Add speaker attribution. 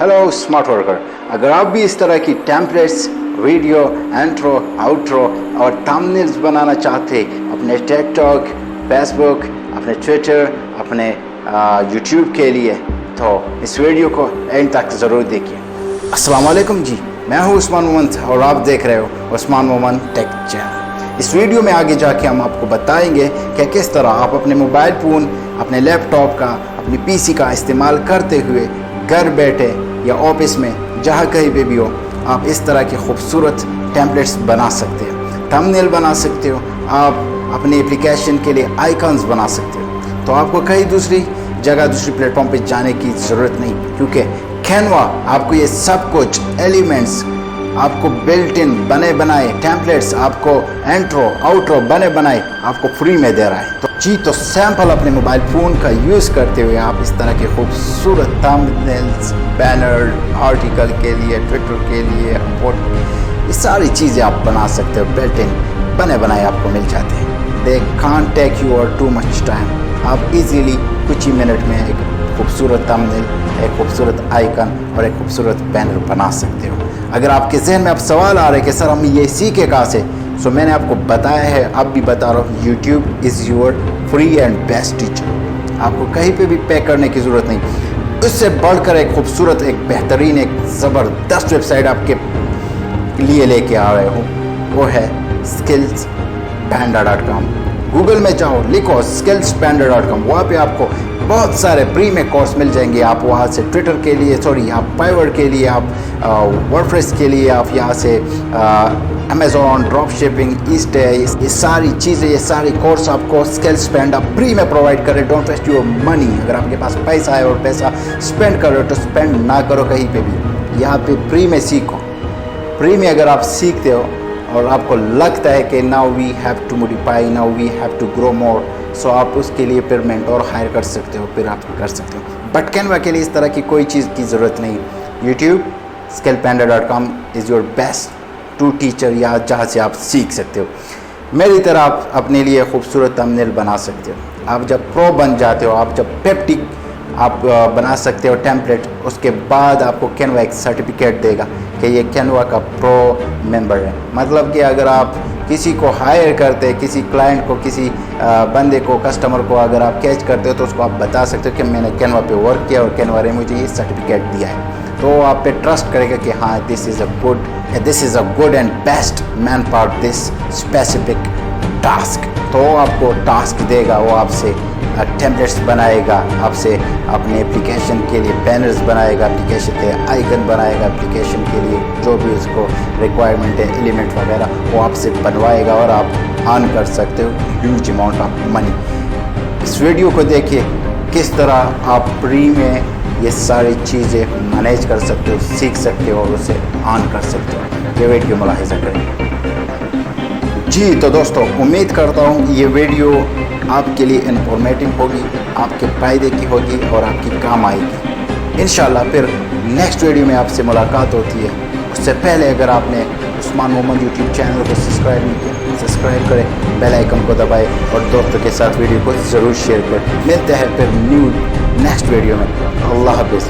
Speaker 1: Hello smart worker, अगर आप भी इस तरह की टेम्पलेट्स, वीडियो, इंट्रो, आउट्रो और थंबनेल्स बनाना चाहते अपने टिकटॉक, फेसबुक, अपने ट्विटर, अपने यूट्यूब के लिए, तो इस वीडियो को एंड तक ज़रूर देखिए। अस्सलाम वालेकुम जी, मैं हूँ उस्मान मोमन और आप देख रहे हो उस्मान मोमन टेक चैनल। इस वीडियो में आगे जाके हम आपको बताएंगे कि किस तरह आप अपने मोबाइल फ़ोन, अपने लैपटॉप का, अपनी पीसी का इस्तेमाल करते हुए घर बैठे या ऑफिस में जहाँ कहीं पे भी हो, आप इस तरह के खूबसूरत टेम्पलेट्स बना सकते हो, थंबनेल बना सकते हो, आप अपने एप्लीकेशन के लिए आइकन्स बना सकते हो। तो आपको कहीं दूसरी जगह, दूसरी प्लेटफॉर्म पे जाने की ज़रूरत नहीं, क्योंकि कैनवा आपको ये सब कुछ एलिमेंट्स, आपको बिल्ट इन बने बनाए टेम्पलेट्स, आपको इंट्रो आउट्रो बने बनाए आपको फ्री में दे रहा है। तो सैंपल अपने मोबाइल फ़ोन का यूज़ करते हुए आप इस तरह के खूबसूरत थंबनेल्स, बैनर, आर्टिकल के लिए, ट्विटर के लिए, ये सारी चीज़ें आप बना सकते हो। बिल्ट इन बने बनाए आपको मिल जाते हैं। दे कांट टेक यू और टू मच टाइम। आप इजीली कुछ ही मिनट में एक खूबसूरत थंबनेल, एक खूबसूरत आइकन और एक खूबसूरत बैनर बना सकते हो। अगर आपके जहन में अब सवाल आ रहे कि सर हम ये सीखे कहाँ से, सो मैंने आपको बताया है, अब भी बता रहा हूँ, YouTube is your free and best teacher. आपको कहीं पे भी पे करने की ज़रूरत नहीं। उससे बढ़कर एक खूबसूरत, एक बेहतरीन, एक ज़बरदस्त वेबसाइट आपके लिए लेके आ रहे हो, वो है skillspanda.com। गूगल में जाओ, लिखो skillspanda.com, वहाँ पे आपको बहुत सारे फ्री में कोर्स मिल जाएंगे। आप वहाँ से ट्विटर के लिए, आप फाइवर के लिए, आप वर्डप्रेस के लिए, आप यहाँ से अमेज़ॉन, ड्रॉप शिपिंग, ये सारी चीज़ें, ये सारी कोर्स आपको स्किल्सपैंडा फ्री में प्रोवाइड करे। Don't waste your money. अगर आपके पास पैसा है और पैसा स्पेंड करो तो स्पेंड ना करो कहीं पे भी, यहाँ पे फ्री में सीखो। फ्री में अगर आप सीखते हो और आपको लगता है कि now we have to modify, now we have to grow more, so आप उसके लिए फिर मेंटोर हायर कर सकते हो, फिर आप कर सकते हो। बट कैनवा के लिए इस तरह की कोई चीज़ की ज़रूरत नहीं। YouTube skillspanda.com is your best to teacher, या जहाँ से आप सीख सकते हो। मेरी तरह आप अपने लिए खूबसूरत थंबनेल बना सकते हो। आप जब प्रो बन जाते हो, आप जब 50 आप बना सकते हो टेम्पलेट, उसके बाद आपको कैनवा एक सर्टिफिकेट देगा कि ये कैनवा का प्रो मेंबर है। मतलब कि अगर आप किसी को हायर करते, किसी क्लाइंट को, किसी बंदे को, कस्टमर को अगर आप कैच करते हो, तो उसको आप बता सकते हो कि मैंने कैनवा पे वर्क किया और कैनवा ने मुझे ये सर्टिफिकेट दिया है। तो आप पे ट्रस्ट करेगा कि हाँ, this is a good and best man for this specific task. तो आपको टास्क देगा, वो आपसे टेम्पलेट्स बनाएगा, आपसे अपने एप्लीकेशन के लिए बैनर्स बनाएगा, एप्लीकेशन के आइकन बनाएगा, एप्लीकेशन के लिए जो भी उसको रिक्वायरमेंट है, एलिमेंट वगैरह, वो आपसे बनवाएगा और आप अर्न कर सकते हो ह्यूज अमाउंट ऑफ मनी। इस वीडियो को देखिए किस तरह आप फ्री में ये सारी चीज़ें मैनेज कर सकते हो, सीख सकते हो और उसे अर्न कर सकते हो। ये वीडियो मुलाहिजा करें जी। तो दोस्तों, उम्मीद करता हूँ ये वीडियो आपके लिए इन्फॉर्मेटिव होगी, आपके फ़ायदे की होगी और आपकी काम आएगी इंशाल्लाह। फिर नेक्स्ट वीडियो में आपसे मुलाकात होती है। उससे पहले अगर आपने उस्मान मोमन यूट्यूब चैनल को सब्सक्राइब नहीं किया, सब्सक्राइब करें, बेल आइकन को दबाएं और दोस्तों के साथ वीडियो को ज़रूर शेयर करें। मिलते हैं फिर नेक्स्ट वीडियो में। अल्लाह हाफ़िज़।